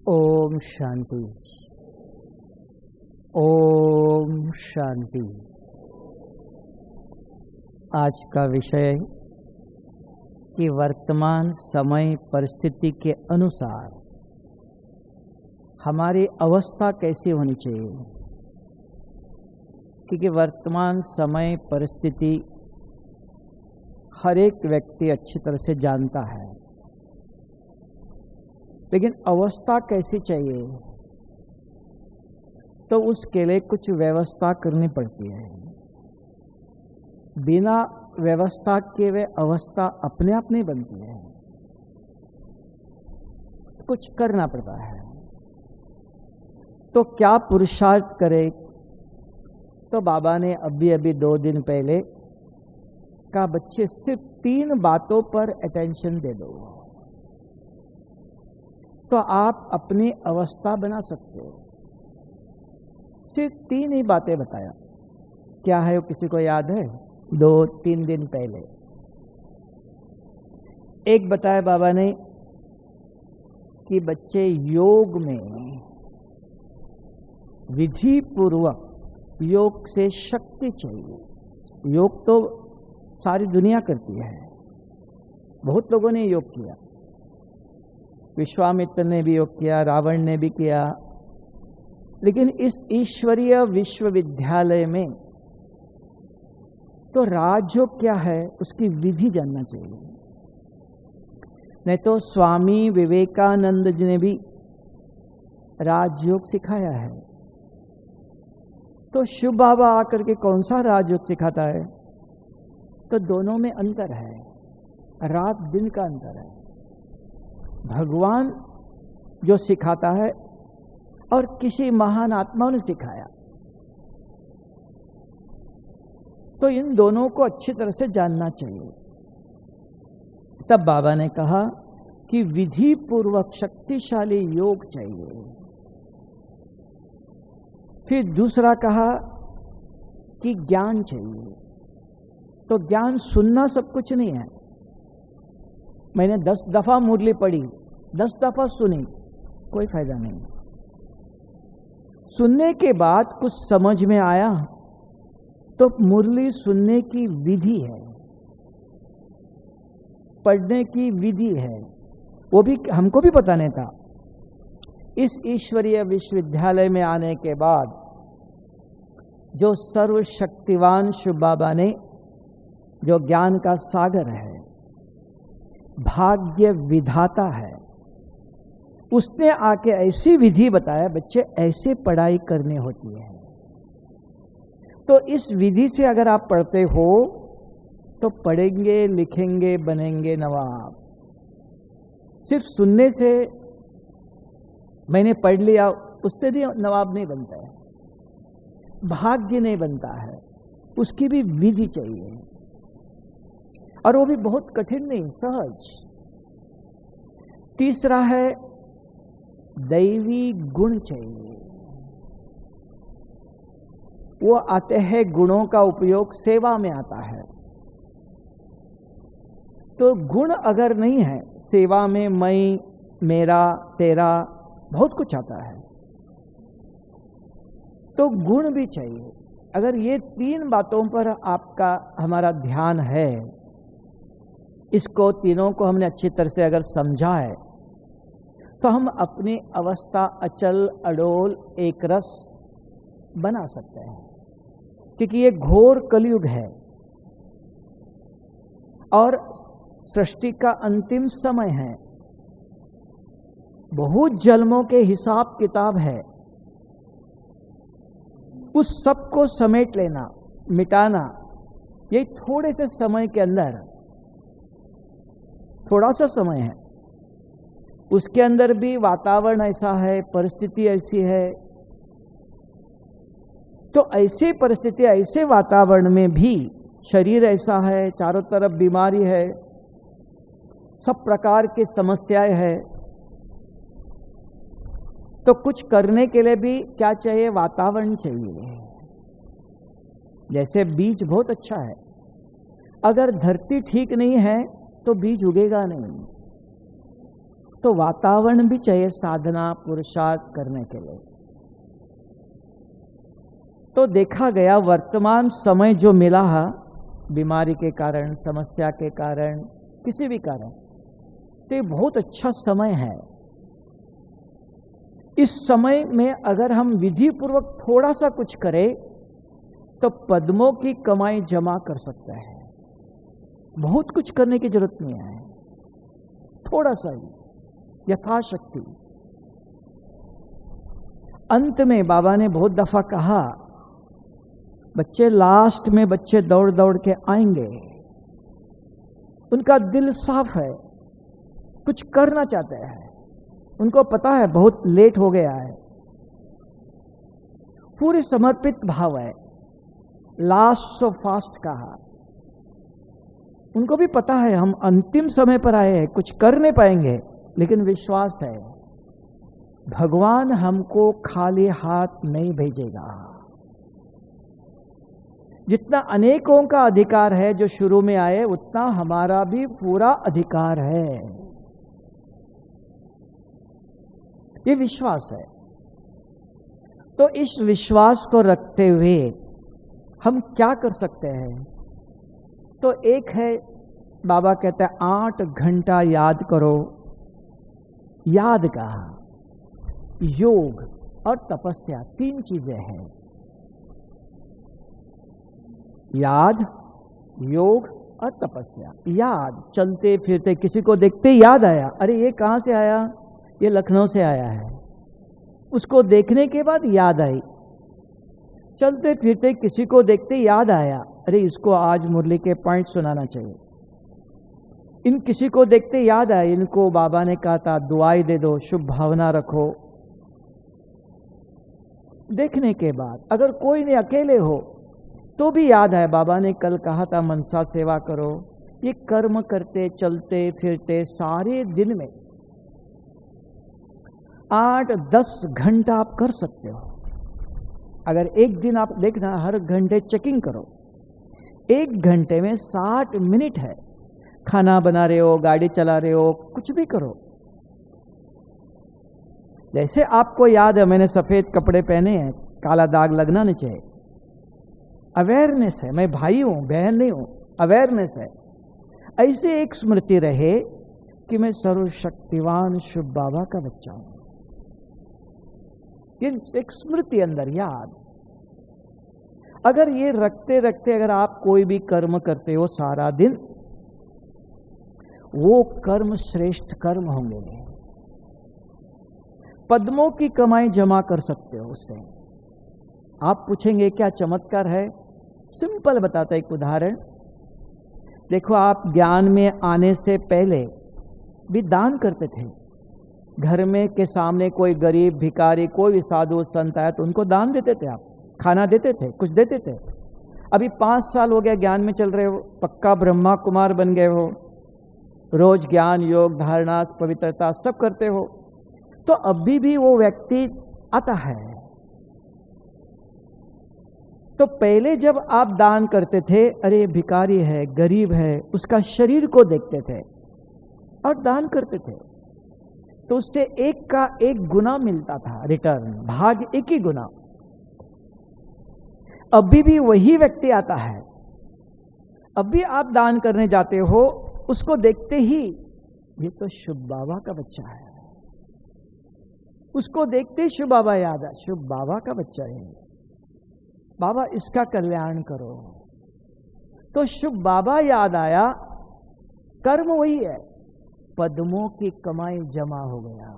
ओम शांति। ओम शांति। आज का विषय कि वर्तमान समय परिस्थिति के अनुसार हमारी अवस्था कैसी होनी चाहिए, क्योंकि वर्तमान समय परिस्थिति हर एक व्यक्ति अच्छी तरह से जानता है, लेकिन अवस्था कैसी चाहिए तो उसके लिए कुछ व्यवस्था करनी पड़ती है। बिना व्यवस्था के वे अवस्था अपने आप नहीं बनती है, कुछ करना पड़ता है। तो क्या पुरुषार्थ करे? तो बाबा ने अभी 2 दिन पहले कहा, बच्चे सिर्फ 3 बातों पर अटेंशन दे दो तो आप अपनी अवस्था बना सकते हो। सिर्फ 3 ही बातें बताया। क्या है वो किसी को याद है? 2-3 दिन पहले एक बताया बाबा ने कि बच्चे योग में विधि पूर्वक योग से शक्ति चाहिए। योग तो सारी दुनिया करती है, बहुत लोगों ने योग किया। विश्वामित्र ने भी योग किया, रावण ने भी किया, लेकिन इस ईश्वरीय विश्वविद्यालय में तो राजयोग क्या है उसकी विधि जानना चाहिए। नहीं तो स्वामी विवेकानंद जी ने भी राजयोग सिखाया है, तो शिव बाबा आकर के कौन सा राजयोग सिखाता है? तो दोनों में अंतर है, रात दिन का अंतर है। भगवान जो सिखाता है और किसी महान आत्मा ने सिखाया, तो इन दोनों को अच्छी तरह से जानना चाहिए। तब बाबा ने कहा कि विधि पूर्वक शक्तिशाली योग चाहिए। फिर दूसरा कहा कि ज्ञान चाहिए। तो ज्ञान सुनना सब कुछ नहीं है। मैंने 10 दफा मुरली पढ़ी, 10 दफा सुनी, कोई फायदा नहीं। सुनने के बाद कुछ समझ में आया तो मुरली सुनने की विधि है, पढ़ने की विधि है, वो भी हमको भी पता नहीं था। इस ईश्वरीय विश्वविद्यालय में आने के बाद जो सर्वशक्तिवान शिव बाबा ने, जो ज्ञान का सागर है, भाग्य विधाता है, उसने आके ऐसी विधि बताया, बच्चे ऐसे पढ़ाई करनी होती है। तो इस विधि से अगर आप पढ़ते हो तो पढ़ेंगे, लिखेंगे, बनेंगे नवाब। सिर्फ सुनने से मैंने पढ़ लिया उससे भी नवाब नहीं बनता है, भाग्य नहीं बनता है, उसकी भी विधि चाहिए, और वो भी बहुत कठिन नहीं, सहज। तीसरा है दैवी गुण चाहिए। वो आते हैं, गुणों का उपयोग सेवा में आता है। तो गुण अगर नहीं है सेवा में, मैं, मेरा, तेरा, बहुत कुछ आता है, तो गुण भी चाहिए। अगर ये 3 बातों पर आपका हमारा ध्यान है, इसको तीनों को हमने अच्छी तरह से अगर समझा है, तो हम अपनी अवस्था अचल अडोल एक रस बना सकते हैं। क्योंकि ये घोर कलयुग है और सृष्टि का अंतिम समय है, बहुत जन्मों के हिसाब किताब है, उस सब को समेट लेना, मिटाना, ये थोड़े से समय के अंदर, थोड़ा सा समय है, उसके अंदर भी वातावरण ऐसा है, परिस्थिति ऐसी है। तो ऐसी परिस्थिति, ऐसे वातावरण में भी शरीर ऐसा है, चारों तरफ बीमारी है, सब प्रकार की समस्याएं है, तो कुछ करने के लिए भी क्या चाहिए? वातावरण चाहिए। जैसे बीज बहुत अच्छा है, अगर धरती ठीक नहीं है तो बीज उगेगा नहीं। तो वातावरण भी चाहिए साधना पुरुषार्थ करने के लिए। तो देखा गया वर्तमान समय जो मिला है, बीमारी के कारण, समस्या के कारण, किसी भी कारण, तो ये बहुत अच्छा समय है। इस समय में अगर हम विधि पूर्वक थोड़ा सा कुछ करें तो पद्मों की कमाई जमा कर सकते हैं। बहुत कुछ करने की जरूरत नहीं है, थोड़ा सा ही यथाशक्ति। अंत में बाबा ने बहुत दफा कहा, बच्चे लास्ट में बच्चे दौड़ दौड़ के आएंगे, उनका दिल साफ है, कुछ करना चाहते हैं, उनको पता है बहुत लेट हो गया है, पूरे समर्पित भाव है, लास्ट सो फास्ट कहा। उनको भी पता है हम अंतिम समय पर आए हैं, कुछ कर नहीं पाएंगे, लेकिन विश्वास है भगवान हमको खाली हाथ नहीं भेजेगा। जितना अनेकों का अधिकार है जो शुरू में आए, उतना हमारा भी पूरा अधिकार है, ये विश्वास है। तो इस विश्वास को रखते हुए हम क्या कर सकते हैं? तो एक है, बाबा कहते हैं 8 घंटा याद करो। याद का योग और तपस्या 3 चीजें हैं। याद, योग और तपस्या। याद, चलते फिरते किसी को देखते याद आया, अरे ये कहां से आया, ये लखनऊ से आया है, उसको देखने के बाद याद आई। चलते फिरते किसी को देखते याद आया, अरे इसको आज मुरली के पॉइंट सुनाना चाहिए। इन किसी को देखते याद आया, इनको बाबा ने कहा था दुआई दे दो, शुभ भावना रखो। देखने के बाद अगर कोई नहीं, अकेले हो तो भी याद है, बाबा ने कल कहा था मनसा सेवा करो। ये कर्म करते चलते फिरते सारे दिन में 8-10 घंटा आप कर सकते हो। अगर एक दिन आप देखना, हर घंटे चेकिंग करो, 1 घंटे में 60 मिनट है। खाना बना रहे हो, गाड़ी चला रहे हो, कुछ भी करो। जैसे आपको याद है मैंने सफेद कपड़े पहने हैं, काला दाग लगना नहीं चाहिए। अवेयरनेस है, मैं भाई हूं, बहन नहीं हूं, अवेयरनेस है। ऐसे एक स्मृति रहे कि मैं सर्वशक्तिवान शिव बाबा का बच्चा हूं, ये एक स्मृति अंदर याद। अगर ये रखते रखते अगर आप कोई भी कर्म करते हो सारा दिन, वो कर्म श्रेष्ठ कर्म होंगे। पद्मों की कमाई जमा कर सकते हो उससे। आप पूछेंगे क्या चमत्कार है? सिंपल बताता एक उदाहरण। देखो, आप ज्ञान में आने से पहले भी दान करते थे। घर में के सामने कोई गरीब भिखारी, कोई भी साधु संत आया तो उनको दान देते थे, आप खाना देते थे, कुछ देते थे। अभी 5 साल हो गया ज्ञान में चल रहे हो, पक्का ब्रह्मा कुमार बन गए हो, रोज ज्ञान योग धारणा पवित्रता सब करते हो, तो अभी भी वो व्यक्ति आता है। तो पहले जब आप दान करते थे, अरे भिखारी है, गरीब है, उसका शरीर को देखते थे और दान करते थे, तो उससे 1 का 1 गुना मिलता था रिटर्न, भाग 1 ही गुना। अभी भी वही व्यक्ति आता है, अभी आप दान करने जाते हो, उसको देखते ही ये तो शिव बाबा का बच्चा है, उसको देखते ही शिव बाबा याद आ, शिव बाबा का बच्चा है, बाबा इसका कल्याण करो। तो शिव बाबा याद आया, कर्म वही है, पद्मों की कमाई जमा हो गया।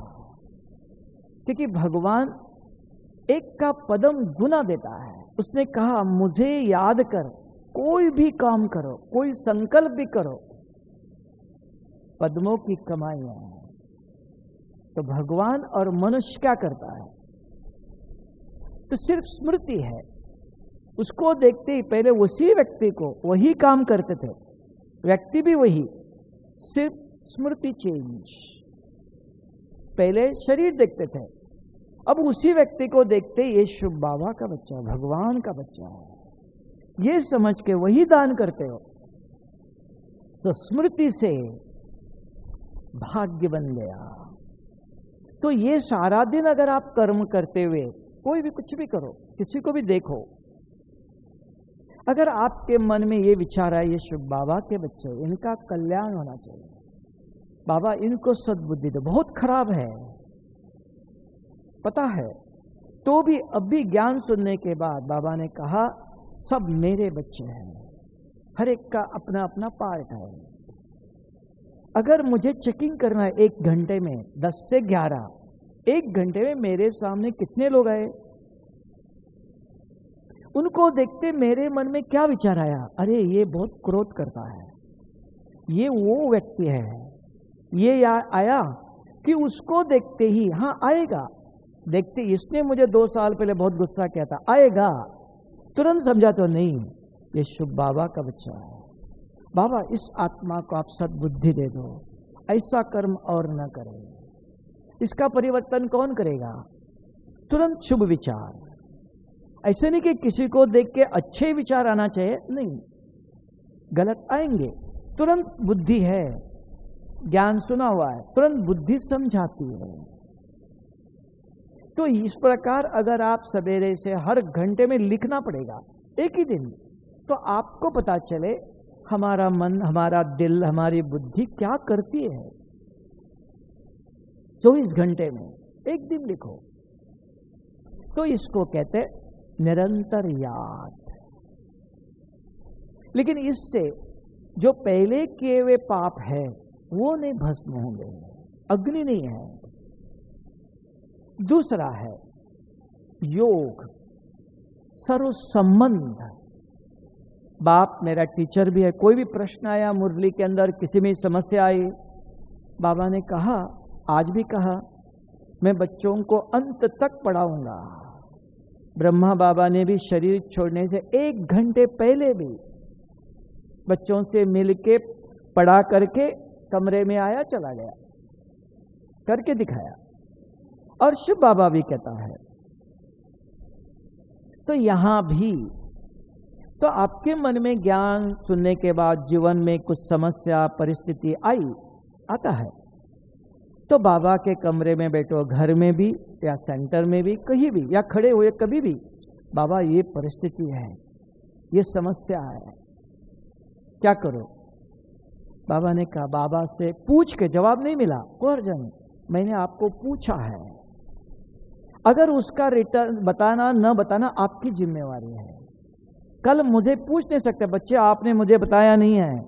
क्योंकि भगवान 1 का पदम गुना देता है। उसने कहा मुझे याद कर, कोई भी काम करो, कोई संकल्प भी करो, पद्मों की कमाई है। तो भगवान और मनुष्य क्या करता है? तो सिर्फ स्मृति है, उसको देखते ही पहले उसी व्यक्ति को वही काम करते थे, व्यक्ति भी वही, सिर्फ स्मृति चेंज। पहले शरीर देखते थे, अब उसी व्यक्ति को देखते ये शिव बाबा का बच्चा है, भगवान का बच्चा है, ये समझ के वही दान करते हो। तो स्मृति से भाग्य बन गया। तो ये सारा दिन अगर आप कर्म करते हुए कोई भी कुछ भी करो, किसी को भी देखो, अगर आपके मन में ये विचार आए ये शिव बाबा के बच्चे, इनका कल्याण होना चाहिए, बाबा इनको सद्बुद्धि दो, बहुत खराब है पता है, तो भी अभी ज्ञान सुनने के बाद बाबा ने कहा सब मेरे बच्चे हैं, हर एक का अपना अपना पार्ट है। अगर मुझे चेकिंग करना है 1 घंटे में 10 से 11, 1 घंटे में मेरे सामने कितने लोग आए, उनको देखते मेरे मन में क्या विचार आया, अरे ये बहुत क्रोध करता है, ये वो व्यक्ति है, ये आया कि उसको देखते ही हाँ आएगा, देखते इसने मुझे 2 साल पहले बहुत गुस्सा किया था, आएगा, तुरंत समझा तो नहीं ये शुभ बाबा का बच्चा है, बाबा इस आत्मा को आप सद्बुद्धि दे दो, ऐसा कर्म और न करे, इसका परिवर्तन कौन करेगा, तुरंत शुभ विचार, ऐसे नहीं कि किसी को देख के अच्छे विचार आना चाहिए, नहीं, गलत आएंगे, तुरंत बुद्धि है, ज्ञान सुना हुआ है, तुरंत बुद्धि समझाती है। तो इस प्रकार अगर आप सवेरे से हर घंटे में लिखना पड़ेगा एक ही दिन, तो आपको पता चले हमारा मन, हमारा दिल, हमारी बुद्धि क्या करती है। 24 घंटे में एक दिन लिखो, तो इसको कहते निरंतर याद। लेकिन इससे जो पहले किए हुए पाप है वो नहीं भस्म होंगे, अग्नि नहीं है। दूसरा है योग, सर्व संबंध। बाप मेरा टीचर भी है, कोई भी प्रश्न आया मुरली के अंदर, किसी में समस्या आई, बाबा ने कहा, आज भी कहा, मैं बच्चों को अंत तक पढ़ाऊंगा। ब्रह्मा बाबा ने भी शरीर छोड़ने से 1 घंटे पहले भी बच्चों से मिलके पढ़ा करके कमरे में आया, चला गया, करके दिखाया। और शिव बाबा भी कहता है। तो यहां भी तो आपके मन में ज्ञान सुनने के बाद जीवन में कुछ समस्या परिस्थिति आता है, तो बाबा के कमरे में बैठो, घर में भी या सेंटर में भी, कहीं भी, या खड़े हुए कभी भी, बाबा ये परिस्थिति है, ये समस्या है, क्या करो। बाबा ने कहा, बाबा से पूछ के जवाब नहीं मिला, अर्जुन मैंने आपको पूछा है, अगर उसका रिटर्न बताना न बताना आपकी जिम्मेवारी है। कल मुझे पूछ नहीं सकते, बच्चे आपने मुझे बताया नहीं है,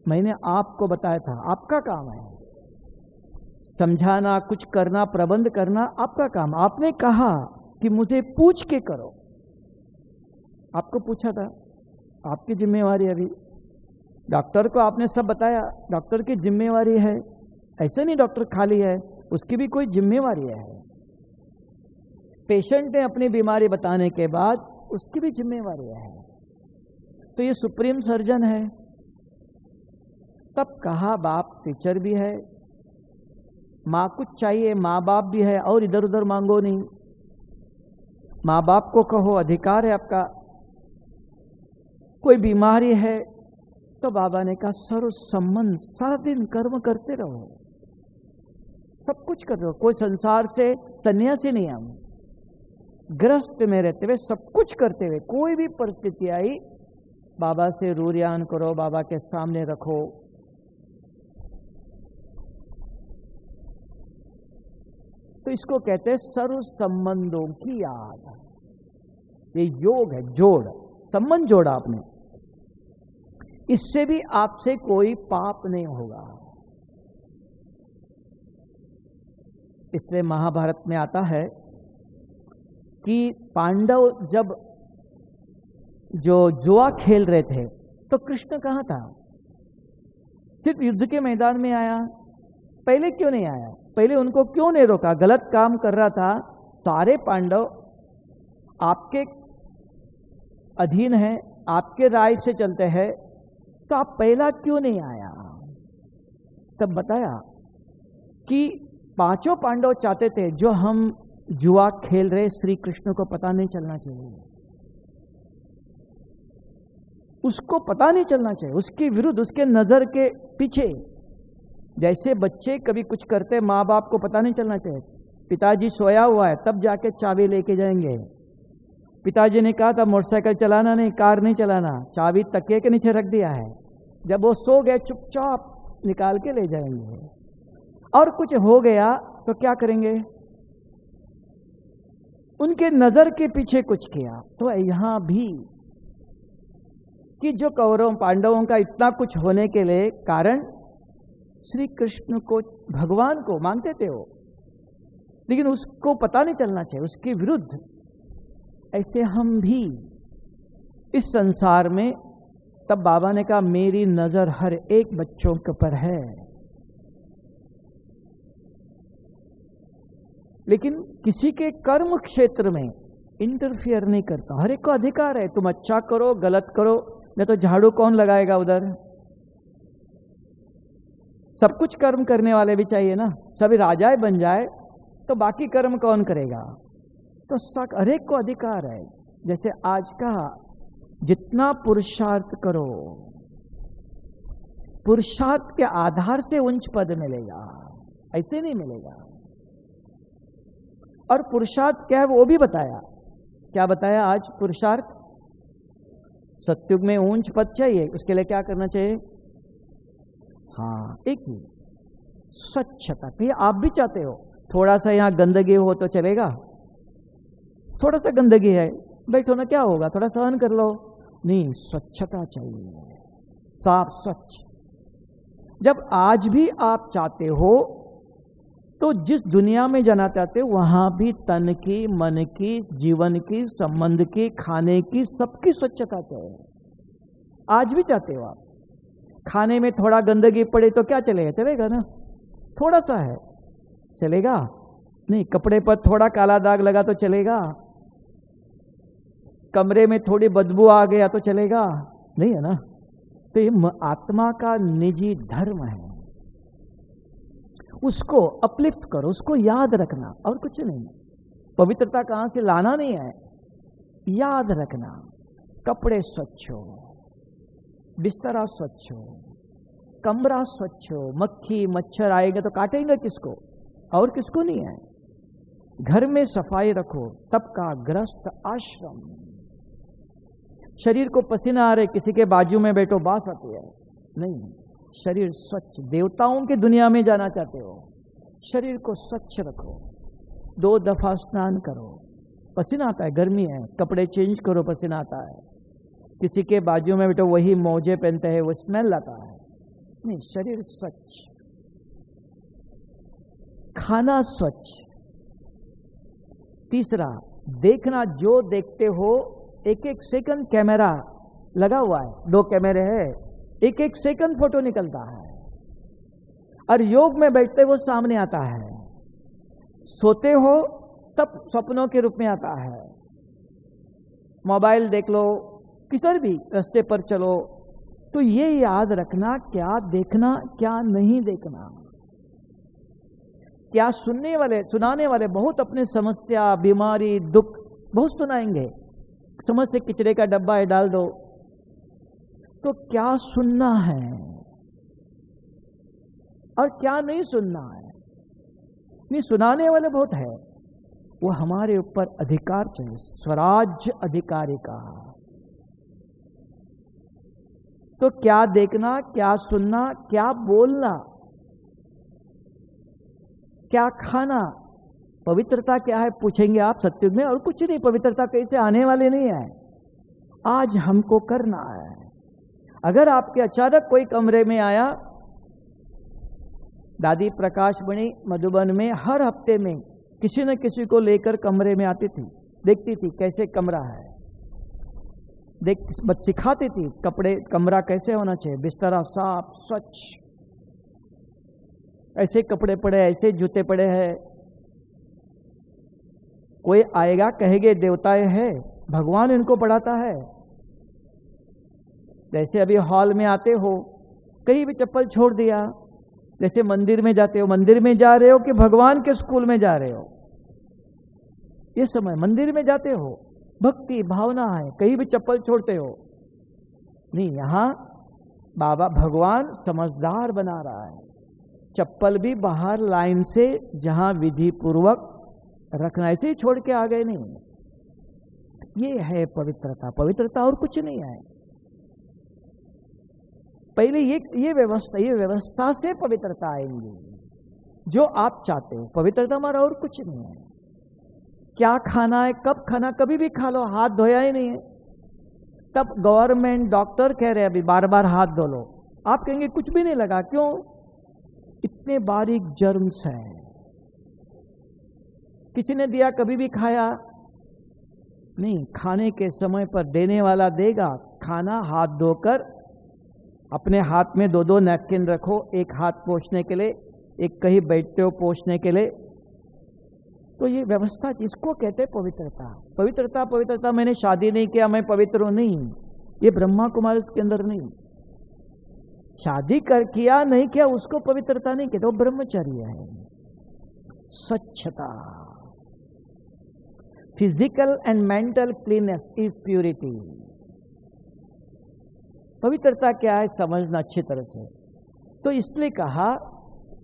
मैंने आपको बताया था, आपका काम है समझाना, कुछ करना, प्रबंध करना आपका काम। आपने कहा कि मुझे पूछ के करो, आपको पूछा था, आपकी जिम्मेवारी। अभी डॉक्टर को आपने सब बताया, डॉक्टर की जिम्मेवारी है, ऐसे नहीं डॉक्टर खाली है, उसकी भी कोई जिम्मेवारी है। पेशेंट ने अपनी बीमारी बताने के बाद उसकी भी जिम्मेवारी है। तो ये सुप्रीम सर्जन है। तब कहा, बाप टीचर भी है, माँ कुछ चाहिए, माँ बाप भी है, और इधर उधर मांगो नहीं, माँ बाप को कहो, अधिकार है आपका। कोई बीमारी है तो बाबा ने कहा, सर्व संबंध, सारा दिन कर्म करते रहो, सब कुछ कर रहे हो, कोई संसार से सन्यासी नहीं, हम गृहस्थ में रहते हुए सब कुछ करते हुए, कोई भी परिस्थिति आई बाबा से रूरियान करो, बाबा के सामने रखो। तो इसको कहते हैं सर्व संबंधों की याद। ये योग है, जोड़, संबंध जोड़ा आपने, इससे भी आपसे कोई पाप नहीं होगा। इसलिए महाभारत में आता है कि पांडव जब जो जुआ खेल रहे थे तो कृष्ण कहाँ था? सिर्फ युद्ध के मैदान में आया, पहले क्यों नहीं आया? पहले उनको क्यों नहीं रोका? गलत काम कर रहा था, सारे पांडव आपके अधीन हैं, आपके राय से चलते हैं, तो आप पहला क्यों नहीं आया? तब बताया कि पांचों पांडव चाहते थे जो हम जुआ खेल रहे श्री कृष्ण को पता नहीं चलना चाहिए, उसको पता नहीं चलना चाहिए, उसके विरुद्ध, उसके नजर के पीछे जैसे बच्चे कभी कुछ करते, माँ बाप को पता नहीं चलना चाहिए। पिताजी सोया हुआ है तब जाके चाबी लेके जाएंगे। पिताजी ने कहा था मोटरसाइकिल चलाना नहीं, कार नहीं चलाना, चाबी तकिए के नीचे रख दिया है। जब वो सो गए चुपचाप निकाल के ले जाएंगे। और कुछ हो गया तो क्या करेंगे? उनके नजर के पीछे कुछ किया। तो यहां भी कि जो कौरव पांडवों का इतना कुछ होने के लिए कारण श्री कृष्ण को, भगवान को मानते थे वो, लेकिन उसको पता नहीं चलना चाहिए, उसके विरुद्ध। ऐसे हम भी इस संसार में, तब बाबा ने कहा मेरी नजर हर एक बच्चों के ऊपर है, लेकिन किसी के कर्म क्षेत्र में इंटरफियर नहीं करता। हर एक को अधिकार है, तुम अच्छा करो गलत करो, नहीं तो झाड़ू कौन लगाएगा उधर? सब कुछ कर्म करने वाले भी चाहिए ना। सभी राजाएं बन जाए तो बाकी कर्म कौन करेगा? तो हर एक को अधिकार है। जैसे आज का जितना पुरुषार्थ करो, पुरुषार्थ के आधार से उच्च पद मिलेगा, ऐसे नहीं मिलेगा। और पुरुषार्थ क्या है वो भी बताया। क्या बताया आज? पुरुषार्थ सत्युग में ऊंच पद चाहिए, उसके लिए क्या करना चाहिए? हाँ, एक ही स्वच्छता। कहीं आप भी चाहते हो थोड़ा सा यहाँ गंदगी हो तो चलेगा? थोड़ा सा गंदगी है, बैठो ना, क्या होगा, थोड़ा सहन कर लो। नहीं, स्वच्छता चाहिए, साफ स्वच्छ। जब आज भी आप चाहते हो तो जिस दुनिया में जाना चाहते हो वहां भी तन की, मन की, जीवन की, संबंध की, खाने की, सबकी स्वच्छता चाहिए। आज भी चाहते हो आप। खाने में थोड़ा गंदगी पड़े तो क्या चलेगा? चलेगा ना, थोड़ा सा है चलेगा? नहीं। कपड़े पर थोड़ा काला दाग लगा तो चलेगा? कमरे में थोड़ी बदबू आ गया तो चलेगा? नहीं है ना। तो ये आत्मा का निजी धर्म है, उसको अपलिफ्ट करो, उसको याद रखना, और कुछ नहीं। पवित्रता कहां से लाना नहीं है, याद रखना। कपड़े स्वच्छ हो, बिस्तरा स्वच्छ हो, कमरा स्वच्छ हो। मक्खी मच्छर आएगा तो काटेंगे किसको? और किसको नहीं है। घर में सफाई रखो, तब का ग्रस्त आश्रम। शरीर को पसीना आ रहे, किसी के बाजू में बैठो, बास आती है? नहीं, शरीर स्वच्छ। देवताओं की दुनिया में जाना चाहते हो, शरीर को स्वच्छ रखो। 2 दफा स्नान करो, पसीना आता है, गर्मी है, कपड़े चेंज करो, पसीना आता है। किसी के बाजू में बैठो, वही मोजे पहनते हैं, वो स्मेल आता है। नहीं, शरीर स्वच्छ। खाना स्वच्छ। तीसरा, देखना, जो देखते हो, एक एक सेकंड कैमरा लगा हुआ है, 2 कैमरे हैं, एक एक सेकंड फोटो निकलता है। और योग में बैठते वो सामने आता है, सोते हो तब सपनों के रूप में आता है। मोबाइल देख लो, किधर भी रास्ते पर चलो, तो ये याद रखना क्या देखना क्या नहीं देखना। क्या सुनने वाले, सुनाने वाले बहुत अपने समस्या, बीमारी, दुख बहुत सुनाएंगे। समझ से किचड़े का डब्बा है, डाल दो। तो क्या सुनना है और क्या नहीं सुनना है? नहीं, सुनाने वाले बहुत है, वो हमारे ऊपर अधिकार चाहिए, स्वराज्य अधिकारी का। तो क्या देखना, क्या सुनना, क्या बोलना, क्या खाना, पवित्रता क्या है पूछेंगे आप सत्युग में, और कुछ नहीं। पवित्रता कैसे आने वाले नहीं है, आज हमको करना है। अगर आपके अचानक कोई कमरे में आया, दादी प्रकाश मणि मधुबन में हर हफ्ते में किसी न किसी को लेकर कमरे में आती थी, देखती थी कैसे कमरा है, बस सिखाती थी कपड़े, कमरा कैसे होना चाहिए, बिस्तरा साफ स्वच्छ, ऐसे कपड़े पड़े, ऐसे जूते पड़े हैं। कोई आएगा कहेंगे देवताएं है, भगवान इनको पढ़ाता है। जैसे अभी हॉल में आते हो, कहीं भी चप्पल छोड़ दिया, जैसे मंदिर में जाते हो, मंदिर में जा रहे हो कि भगवान के स्कूल में जा रहे हो? ये समय मंदिर में जाते हो, भक्ति भावना है, कहीं भी चप्पल छोड़ते हो नहीं। यहां बाबा भगवान समझदार बना रहा है, चप्पल भी बाहर लाइन से जहां विधि पूर्वक रखना, ऐसे ही छोड़ के आ गए नहीं। ये है पवित्रता। पवित्रता और कुछ नहीं है। पहले ये व्यवस्था से पवित्रता आएंगी जो आप चाहते हो। पवित्रता हमारा और कुछ नहीं है। क्या खाना है, कब खाना, कभी भी खा लो, हाथ धोया ही नहीं है। तब गवर्नमेंट डॉक्टर कह रहे हैं अभी बार बार हाथ धो लो, आप कहेंगे कुछ भी नहीं लगा। क्यों? इतने बारीक जर्म्स हैं। किसी ने दिया, कभी भी खाया नहीं। खाने के समय पर देने वाला देगा। खाना हाथ धोकर, अपने हाथ में 2-2 नैपकिन रखो, एक हाथ पोंछने के लिए, एक कहीं बैठते हो पोंछने के लिए। तो ये व्यवस्था जिसको कहते हैं पवित्रता। पवित्रता पवित्रता मैंने शादी नहीं किया मैं पवित्र हूं, नहीं। ये ब्रह्मा कुमारी के अंदर नहीं। शादी किया नहीं किया उसको पवित्रता नहीं कहते, वो ब्रह्मचर्य है। स्वच्छता, physical and mental cleanness is purity. पवित्रता क्या है समझना अच्छी तरह से। तो इसलिए कहा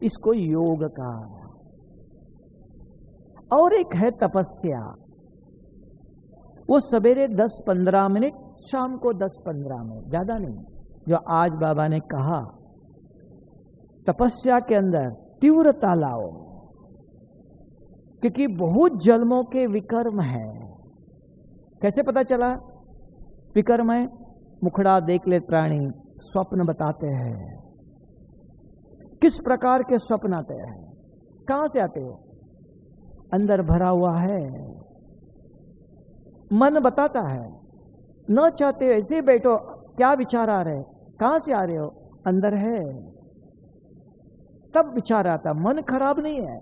इसको योग का। और एक है तपस्या। वो सवेरे 10-15 मिनट, शाम को 10-15 मिनट, ज्यादा नहीं। जो आज बाबा ने कहा तपस्या के अंदर तीव्रता लाओ, क्योंकि बहुत जन्मों के विकर्म है। कैसे पता चला विकर्म है? मुखड़ा देख ले प्राणी, स्वप्न बताते हैं। किस प्रकार के स्वप्न आते हैं, कहां से आते हो? अंदर भरा हुआ है। मन बताता है। न चाहते हो ऐसे ही बैठो, क्या विचार आ रहे, कहां से आ रहे हो? अंदर है। तब विचार आता। मन खराब नहीं है,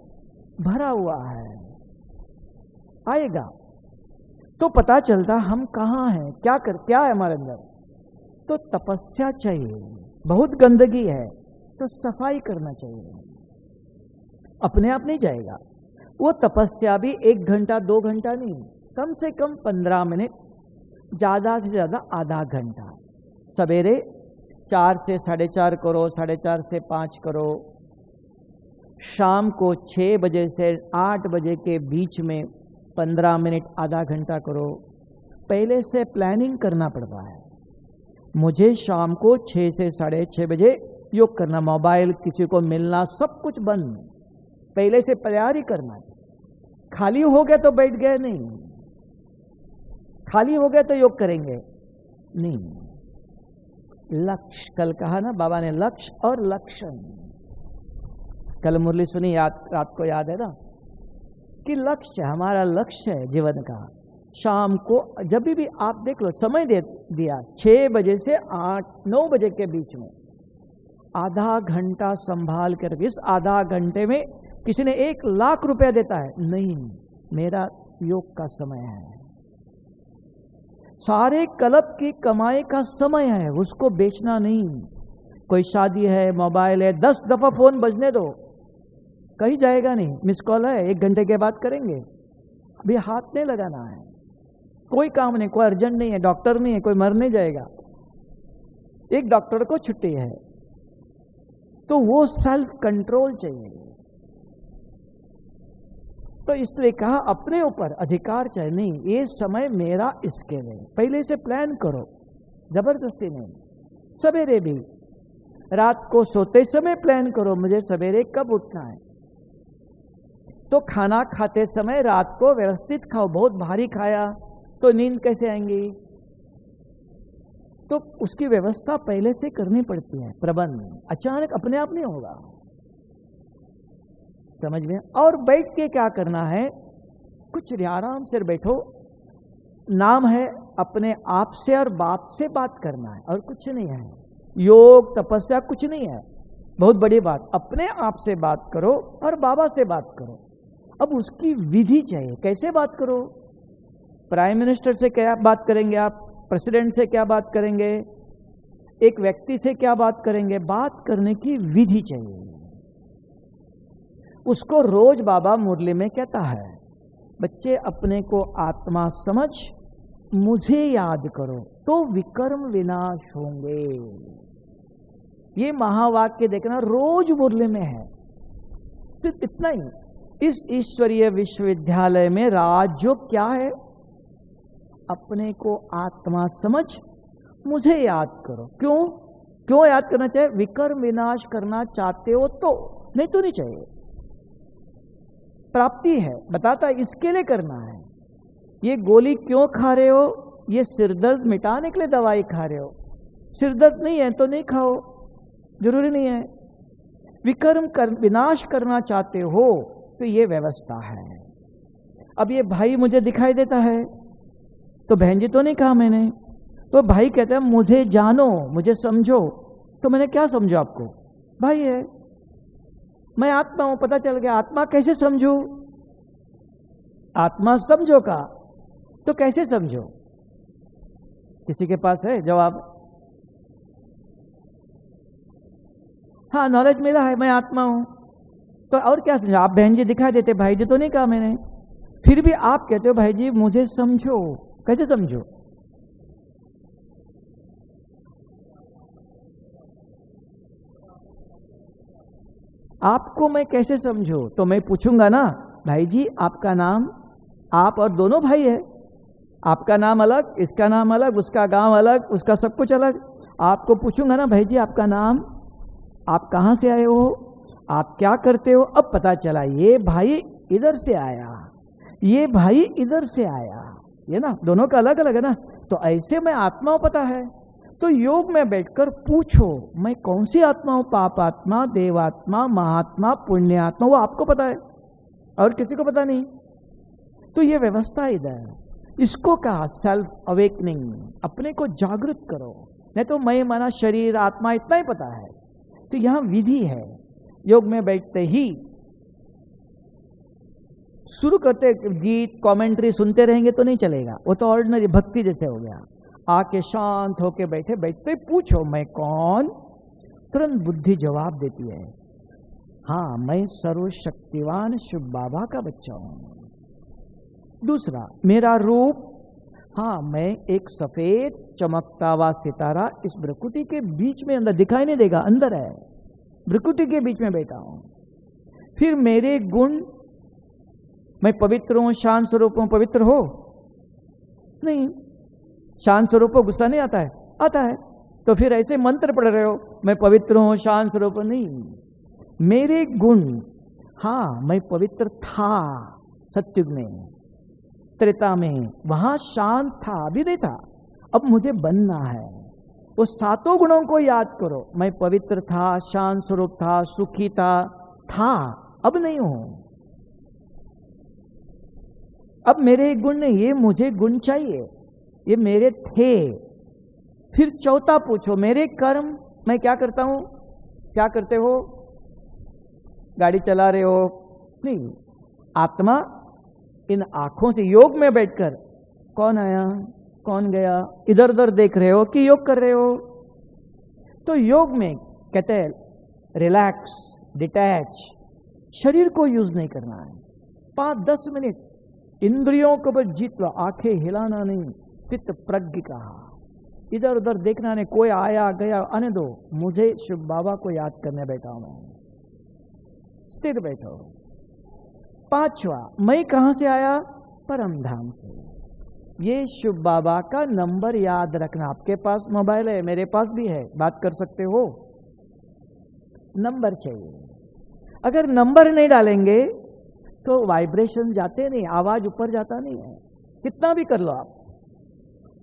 भरा हुआ है, आएगा तो पता चलता हम कहां हैं, क्या है हमारे अंदर। तो तपस्या चाहिए। बहुत गंदगी है तो सफाई करना चाहिए। अपने आप नहीं जाएगा वो तपस्या भी। 1 घंटा 2 घंटा नहीं, कम से कम 15 मिनट, ज्यादा से ज्यादा आधा घंटा। सवेरे 4 से 4:30 करो, 4:30 से 5 करो। शाम को 6 बजे से 8 बजे के बीच में 15 मिनट, आधा घंटा करो। पहले से प्लानिंग करना पड़ता है। मुझे शाम को 6 से 6:30 बजे योग करना, मोबाइल, किसी को मिलना, सब कुछ बंद। पहले से तैयारी करना। खाली हो गया तो बैठ गए नहीं, खाली हो गया तो योग करेंगे नहीं। लक्ष्य, कल कहा ना बाबा ने, लक्ष्य और लक्षण। कल मुरली सुनी, रात को याद है ना, कि लक्ष्य, हमारा लक्ष्य है जीवन का। शाम को जब भी आप देख लो, समय दे दिया 6 बजे से 8-9 बजे के बीच में, आधा घंटा संभाल कर। इस आधा घंटे में किसी ने 1 लाख रुपया देता है, नहीं, मेरा योग का समय है। सारे क्लब की कमाई का समय है, उसको बेचना नहीं। कोई शादी है, मोबाइल है, 10 दफा फोन बजने दो, कहीं जाएगा नहीं। मिस कॉल है, 1 घंटे के बाद करेंगे, अभी हाथ नहीं लगाना है। कोई काम नहीं, कोई अर्जेंट नहीं है, डॉक्टर नहीं है, कोई मर नहीं जाएगा। एक डॉक्टर को छुट्टी है, तो वो सेल्फ कंट्रोल चाहिए। तो इसलिए कहा अपने ऊपर अधिकार चाहिए। नहीं, ये समय मेरा इसके लिए, पहले से प्लान करो, जबरदस्ती नहीं। सवेरे भी, रात को सोते समय प्लान करो, मुझे सवेरे कब उठना है। तो खाना खाते समय रात को व्यवस्थित खाओ। बहुत भारी खाया तो नींद कैसे आएंगी? तो उसकी व्यवस्था पहले से करनी पड़ती है। प्रबंध अचानक अपने आप नहीं होगा, समझ में। और बैठ के क्या करना है, कुछ आराम से बैठो। नाम है अपने आप से और बाप से बात करना है, और कुछ नहीं है। योग तपस्या कुछ नहीं है, बहुत बड़ी बात। अपने आप से बात करो और बाबा से बात करो। अब उसकी विधि चाहिए, कैसे बात करो। प्राइम मिनिस्टर से क्या बात करेंगे आप, प्रेसिडेंट से क्या बात करेंगे, एक व्यक्ति से क्या बात करेंगे। बात करने की विधि चाहिए। उसको रोज बाबा मुरली में कहता है, बच्चे अपने को आत्मा समझ, मुझे याद करो तो विकर्म विनाश होंगे। ये महावाक्य देखना रोज मुरली में है। सिर्फ इतना ही। इस ईश्वरीय विश्वविद्यालय में राजयोग क्या है? अपने को आत्मा समझ, मुझे याद करो। क्यों क्यों याद करना चाहिए? विकर्म विनाश करना चाहते हो तो, नहीं तो नहीं चाहिए। प्राप्ति है, बताता इसके लिए करना है। ये गोली क्यों खा रहे हो? ये सिरदर्द मिटाने के लिए दवाई खा रहे हो। सिरदर्द नहीं है तो नहीं खाओ, जरूरी नहीं है। विनाश करना चाहते हो तो ये व्यवस्था है। अब ये भाई मुझे दिखाई देता है तो बहन जी तो नहीं कहा मैंने, तो भाई कहता है मुझे जानो, मुझे समझो। तो मैंने क्या समझो? आपको भाई है, मैं आत्मा हूं, पता चल गया। आत्मा कैसे समझू? आत्मा समझो का तो कैसे समझो? किसी के पास है जवाब? हाँ, नॉलेज मिला है, मैं आत्मा हूं, तो और क्या समझो? आप बहन जी दिखाई देते, भाई जी तो नहीं कहा मैंने, फिर भी आप कहते हो भाई जी मुझे समझो। कैसे समझो? आपको मैं कैसे समझू? तो मैं पूछूंगा ना, भाई जी आपका नाम, आप और दोनों भाई है, आपका नाम अलग, इसका नाम अलग, उसका गांव अलग, उसका सब कुछ अलग। आपको पूछूंगा ना, भाई जी आपका नाम, आप कहां से आए हो, आप क्या करते हो? अब पता चला ये भाई इधर से आया, ये भाई इधर से आया, ये ना दोनों का अलग अलग है ना। तो ऐसे में आत्मा पता है। तो योग में बैठकर पूछो मैं कौन सी आत्मा हूं, पाप आत्मा, देवात्मा, महात्मा, पुण्यात्मा, वो आपको पता है और किसी को पता नहीं। तो ये व्यवस्था इधर, इसको कहा सेल्फ अवेकनिंग। अपने को जागृत करो, नहीं तो मैं माना शरीर आत्मा इतना ही पता है। तो यहां विधि है। योग में बैठते ही शुरू करते गीत कमेंट्री सुनते रहेंगे तो नहीं चलेगा, वो तो ऑर्डिनरी भक्ति जैसे हो गया। आके शांत होके बैठे, बैठते पूछो मैं कौन, तुरंत बुद्धि जवाब देती है, हाँ मैं सर्वशक्तिवान शिव बाबा का बच्चा हूं। दूसरा, मेरा रूप, हाँ मैं एक सफेद चमकता हुआ सितारा इस प्रकृति के बीच में, अंदर दिखाई नहीं देगा, अंदर है, प्रकृति के बीच में बैठा हूं। फिर मेरे गुण, मैं पवित्र हूं, शांत स्वरूप हूं। पवित्र हो? नहीं। शांत स्वरूप हो, गुस्सा नहीं आता है? आता है। तो फिर ऐसे मंत्र पढ़ रहे हो, मैं पवित्र हूं, शांत स्वरूप। नहीं। मेरे गुण, हाँ मैं पवित्र था सत्युग में, त्रेता में, वहां शांत था, अभी नहीं था, अब मुझे बनना है। वो सातों गुणों को याद करो, मैं पवित्र था, शांत स्वरूप था, सुखी था, अब नहीं हूं। अब मेरे गुण नहीं, ये मुझे गुण चाहिए, ये मेरे थे। फिर चौथा पूछो, मेरे कर्म, मैं क्या करता हूं, क्या करते हो? गाड़ी चला रहे हो? नहीं। आत्मा इन आंखों से योग में बैठकर कौन आया कौन गया इधर उधर देख रहे हो कि योग कर रहे हो? तो योग में कहते हैं रिलैक्स, डिटैच, शरीर को यूज नहीं करना है। 5-10 मिनट इंद्रियों को बस जीत लो, आंखें हिलाना नहीं, चित्त प्रज्ञ कहा, इधर उधर देखना नहीं, कोई आया गया आने दो, मुझे शिव बाबा को याद करने बैठा हूं, स्थिर बैठो। 5वां, मैं कहां से आया? परम धाम से। ये शिव बाबा का नंबर याद रखना। आपके पास मोबाइल है, मेरे पास भी है, बात कर सकते हो, नंबर चाहिए। अगर नंबर नहीं डालेंगे तो वाइब्रेशन जाते नहीं, आवाज ऊपर जाता नहीं है, कितना भी कर लो आप।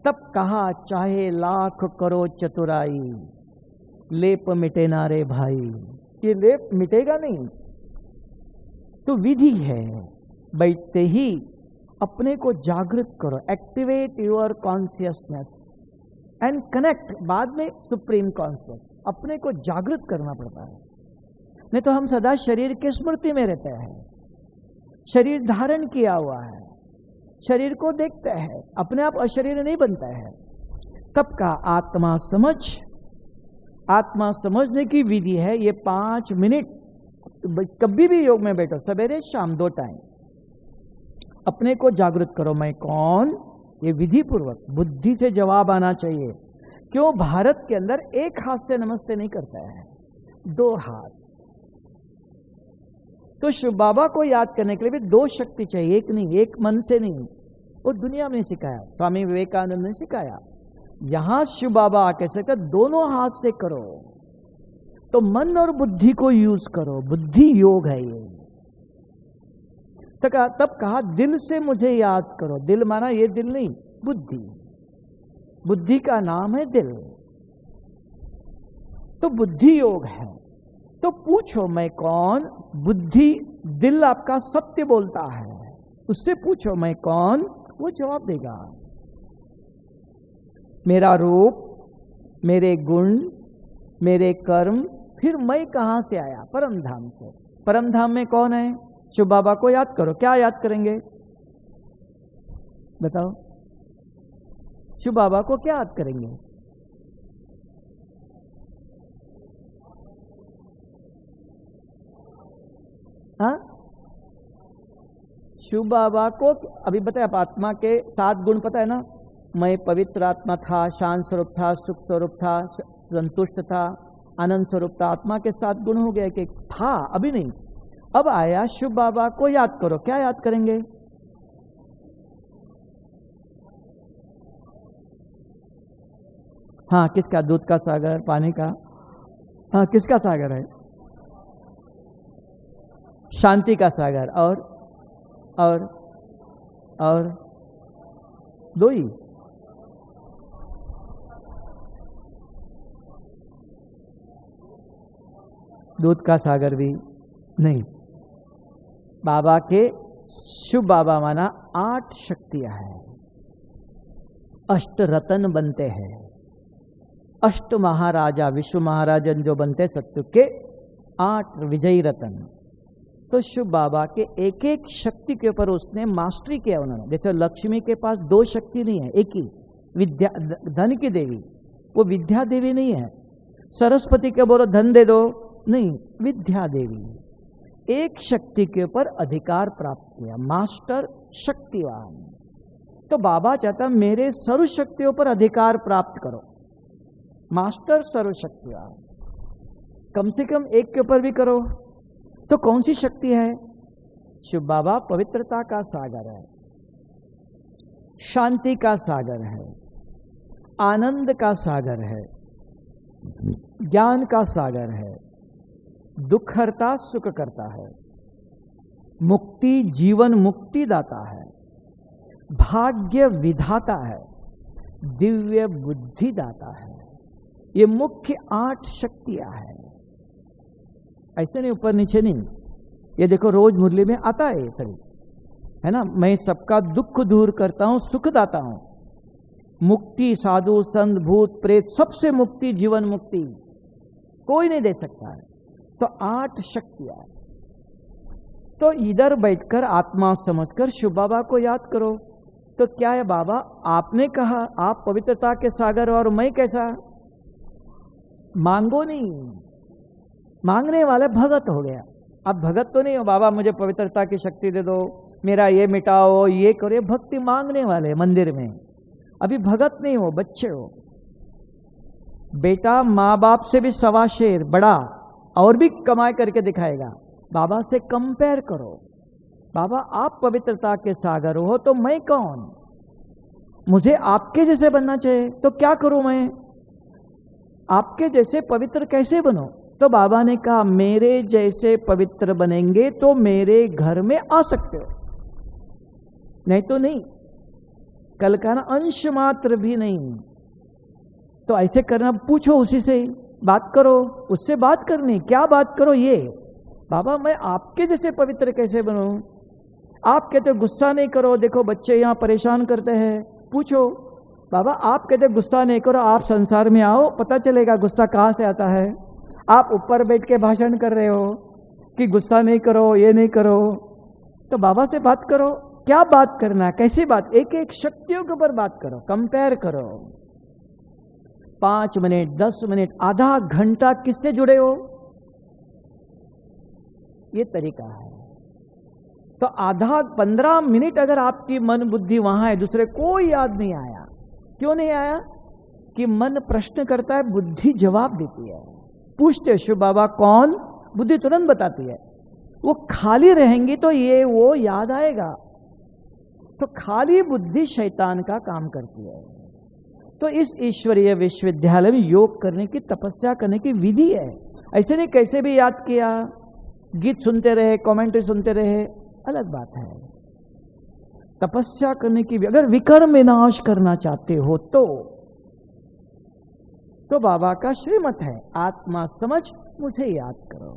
तब कहा चाहे लाख करो चतुराई, लेप मिटे ना रे भाई, ये लेप मिटेगा नहीं। तो विधि है, बैठते ही अपने को जागृत करो, activate your consciousness and connect, बाद में सुप्रीम कॉन्शियस। अपने को जागृत करना पड़ता है, नहीं तो हम सदा शरीर की स्मृति में रहते हैं। शरीर धारण किया हुआ है, शरीर को देखते हैं, अपने आप अशरीर नहीं बनता है। तब का आत्मा समझ, आत्मा समझने की विधि है ये 5 मिनट। कभी भी योग में बैठो, सवेरे शाम 2 टाइम, अपने को जागृत करो, मैं कौन, ये विधि पूर्वक बुद्धि से जवाब आना चाहिए। क्यों भारत के अंदर एक हाथ से नमस्ते नहीं करता है, 2 हाथ। तो शिव बाबा को याद करने के लिए भी दो शक्ति चाहिए, एक नहीं, एक मन से नहीं। वो दुनिया में सिखाया, स्वामी विवेकानंद ने सिखाया। यहां शिव बाबा आके सिखा दोनों हाथ से करो, तो मन और बुद्धि को यूज करो, बुद्धि योग है ये। तब कहा दिल से मुझे याद करो। दिल माना ये दिल नहीं, बुद्धि, बुद्धि का नाम है दिल। तो बुद्धि योग है। तो पूछो मैं कौन? बुद्धि, दिल आपका सत्य बोलता है, उससे पूछो मैं कौन, वो जवाब देगा। मेरा रूप, मेरे गुण, मेरे कर्म, फिर मैं कहां से आया? परम धाम से। परम धाम में कौन है? शिव बाबा को याद करो। क्या याद करेंगे बताओ? शिव बाबा को क्या याद करेंगे? हाँ, शिव बाबा को अभी बताया, आप आत्मा के 7 गुण पता है ना? मैं पवित्र आत्मा था, शांत स्वरूप था, सुख स्वरूप था, संतुष्ट था, आनंद स्वरूप था। आत्मा के 7 गुण हो गए कि था, अभी नहीं। अब आया शिव बाबा को याद करो। क्या याद करेंगे? हाँ, किसका? दूध का सागर, पानी का? हाँ, किसका सागर है? शांति का सागर। और दो ही? दूध का सागर भी नहीं। बाबा के, शिव बाबा माना 8 शक्तियां हैं, 8 रतन बनते हैं। 8 महाराजा, विश्व महाराजन जो बनते सत्युग के, 8 विजयी रतन। तो शिव बाबा के एक एक शक्ति के ऊपर उसने मास्टरी किया उन्होंने। जैसे लक्ष्मी के पास 2 शक्ति नहीं है, एक ही विद्या, धन की देवी, वो विद्या देवी नहीं है। सरस्वती के बोलो धन दे दो, नहीं, विद्या देवी। एक शक्ति के ऊपर अधिकार प्राप्त किया, मास्टर शक्तिवान। तो बाबा चाहता मेरे सर्व शक्तियों पर अधिकार प्राप्त करो, मास्टर सर्वशक्तिवान। कम से कम एक के ऊपर भी करो। तो कौन सी शक्ति है? शिव बाबा पवित्रता का सागर है, शांति का सागर है, आनंद का सागर है, ज्ञान का सागर है, दुख हरता सुख करता है, मुक्ति जीवन मुक्ति दाता है, भाग्य विधाता है, दिव्य बुद्धि दाता है। ये मुख्य 8 शक्तियां हैं। ऐसे नहीं ऊपर नीचे नहीं। ये देखो रोज मुरली में आता है सभी, है ना? मैं सबका दुख दूर करता हूं, सुख दाता हूं। मुक्ति साधु संत भूत प्रेत सबसे मुक्ति, जीवन मुक्ति कोई नहीं दे सकता है। तो 8 शक्तियां। तो इधर बैठकर आत्मा समझकर शिव बाबा को याद करो। तो क्या है बाबा, आपने कहा आप पवित्रता के सागर और मैं कैसा? मांगो नहीं, मांगने वाले भगत हो गया। अब भगत तो नहीं हो, बाबा मुझे पवित्रता की शक्ति दे दो, मेरा ये मिटाओ, ये करो। भक्ति मांगने वाले मंदिर में, अभी भगत नहीं हो, बच्चे हो। बेटा माँ बाप से भी 1.25 शेर बड़ा और भी कमाई करके दिखाएगा। बाबा से कंपेयर करो। बाबा आप पवित्रता के सागर हो, तो मैं कौन? मुझे आपके जैसे बनना चाहिए, तो क्या करूं मैं? आपके जैसे पवित्र कैसे बनो? तो बाबा ने कहा मेरे जैसे पवित्र बनेंगे तो मेरे घर में आ सकते हो, नहीं तो नहीं। कल का ना अंश मात्र भी नहीं। तो ऐसे करना, पूछो उसी से बात करो, उससे बात करनी। क्या बात करो? ये बाबा मैं आपके जैसे पवित्र कैसे बनूं? आप कहते हो गुस्सा नहीं करो, देखो बच्चे यहाँ परेशान करते हैं। पूछो बाबा आप कहते गुस्सा नहीं करो, आप संसार में आओ, पता चलेगा गुस्सा कहाँ से आता है। आप ऊपर बैठ के भाषण कर रहे हो कि गुस्सा नहीं करो, ये नहीं करो। तो बाबा से बात करो। क्या बात करना है, कैसी बात? एक एक शक्तियों के ऊपर बात करो, कंपेयर करो। 5 मिनट, 10 मिनट, आधा घंटा किससे जुड़े हो, ये तरीका है। तो आधा 15 मिनट अगर आपकी मन बुद्धि वहां है, दूसरे कोई याद नहीं आया। क्यों नहीं आया? कि मन प्रश्न करता है, बुद्धि जवाब देती है। पूछते शिव बाबा कौन, बुद्धि तुरंत बताती है। वो खाली रहेंगी तो ये वो याद आएगा। तो खाली बुद्धि शैतान का काम करती है। तो इस ईश्वरीय विश्वविद्यालय में योग करने की, तपस्या करने की विधि है। ऐसे नहीं कैसे भी याद किया, गीत सुनते रहे, कमेंट्री सुनते रहे, अलग बात है। तपस्या करने की, अगर विकर्म विनाश करना चाहते हो तो बाबा का श्रीमत है, आत्मा समझ मुझे याद करो।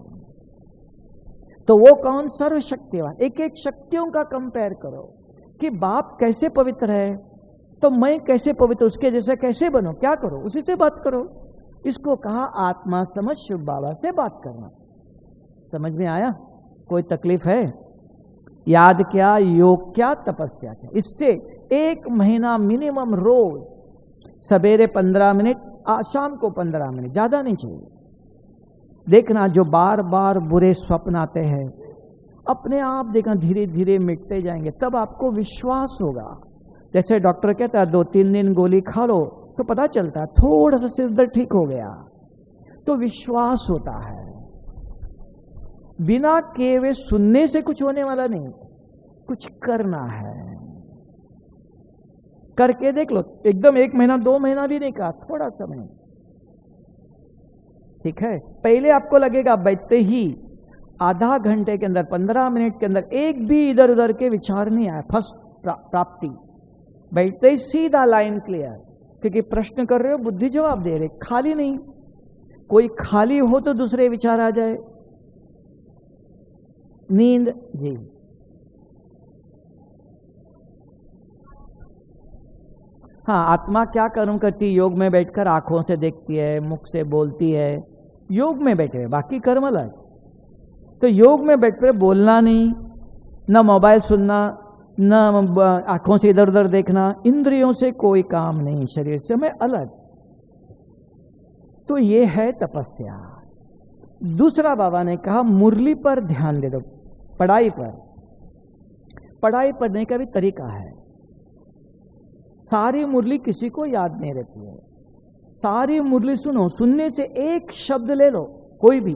तो वो कौन? सर्वशक्तिवान। एक एक शक्तियों का कंपेयर करो कि बाप कैसे पवित्र है, तो मैं कैसे पवित्र, उसके जैसे कैसे बनो, क्या करो, उसी से बात करो। इसको कहा आत्मा समझ शिव बाबा से बात करना। समझ में आया? कोई तकलीफ है? याद क्या, योग क्या, तपस्या क्या। इससे 1 महीना मिनिमम रोज, सवेरे 15 मिनट, शाम को 15 मिनट, ज्यादा नहीं चाहिए। देखना जो बार बार बुरे स्वप्न आते हैं, अपने आप देखना धीरे धीरे मिटते जाएंगे। तब आपको विश्वास होगा। जैसे डॉक्टर कहता है 2-3 दिन गोली खा लो तो पता चलता है थोड़ा सा सिर दर्द ठीक हो गया, तो विश्वास होता है। बिना किए हुए सुनने से कुछ होने वाला नहीं, कुछ करना है। करके देख लो। एकदम 1 महीना 2 महीना भी नहीं कहा, थोड़ा समय, ठीक है। पहले आपको लगेगा बैठते ही आधा घंटे के अंदर, 15 मिनट के अंदर एक भी इधर उधर के विचार नहीं आया, फर्स्ट प्राप्ति। बैठते ही सीधा लाइन क्लियर, क्योंकि प्रश्न कर रहे हो, बुद्धि जवाब दे रहे, खाली नहीं। कोई खाली हो तो दूसरे विचार आ जाए। नींद जी, हाँ, आत्मा क्या कर्म करती है? योग में बैठकर आंखों से देखती है, मुख से बोलती है, योग में बैठे, बाकी कर्म अलग। तो योग में बैठकर बोलना नहीं, न मोबाइल सुनना, न आंखों से इधर उधर देखना, इंद्रियों से कोई काम नहीं, शरीर से मैं अलग। तो ये है तपस्या। दूसरा बाबा ने कहा मुरली पर ध्यान दे दो, पढ़ाई पर। पढ़ाई पढ़ने का भी तरीका है। सारी मुरली किसी को याद नहीं रहती है। सारी मुरली सुनो, सुनने से एक शब्द ले लो, कोई भी।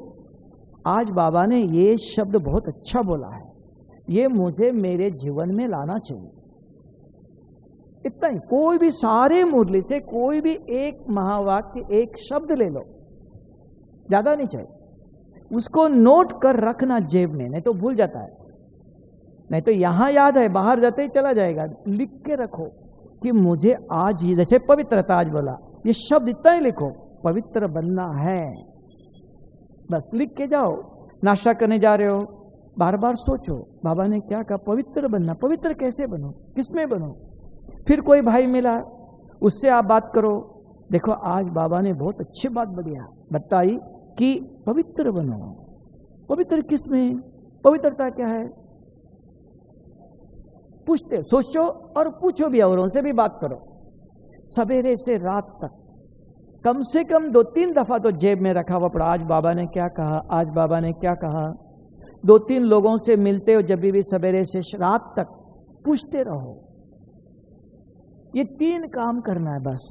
आज बाबा ने ये शब्द बहुत अच्छा बोला है, ये मुझे मेरे जीवन में लाना चाहिए, इतना ही। कोई भी सारे मुरली से कोई भी एक महावाक्य, एक शब्द ले लो, ज्यादा नहीं चाहिए। उसको नोट कर रखना जेब में, नहीं तो भूल जाता है। नहीं तो यहां याद है, बाहर जाते ही चला जाएगा। लिख के रखो कि मुझे आज ही, जैसे पवित्रता आज बोला, ये शब्द इतना ही लिखो, पवित्र बनना है, बस लिख के जाओ। नाश्ता करने जा रहे हो, बार बार सोचो बाबा ने क्या कहा, पवित्र बनना। पवित्र कैसे बनो, किसमें बनो? फिर कोई भाई मिला, उससे आप बात करो, देखो आज बाबा ने बहुत अच्छी बात बताई कि पवित्र बनो। पवित्र किसमें, पवित्रता क्या है? पूछते, सोचो और पूछो भी, औरों से भी बात करो। सवेरे से रात तक कम से कम 2-3 दफा तो जेब में रखा हुआ पड़ा, आज बाबा ने क्या कहा, आज बाबा ने क्या कहा। 2-3 लोगों से मिलते हो, जब भी सवेरे से रात तक पूछते रहो। ये 3 काम करना है बस।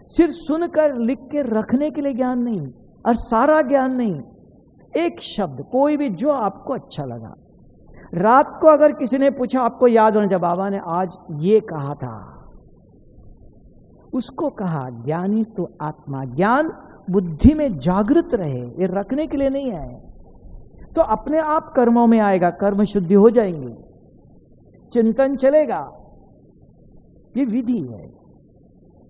सिर्फ सुनकर लिख के रखने के लिए ज्ञान नहीं, और सारा ज्ञान नहीं, एक शब्द कोई भी जो आपको अच्छा लगा। रात को अगर किसी ने पूछा, आपको याद होना जब बाबा ने आज ये कहा था, उसको कहा। ज्ञानी तो आत्मा, ज्ञान बुद्धि में जागृत रहे, ये रखने के लिए नहीं है। तो अपने आप कर्मों में आएगा, कर्म शुद्धि हो जाएंगे, चिंतन चलेगा। ये विधि है।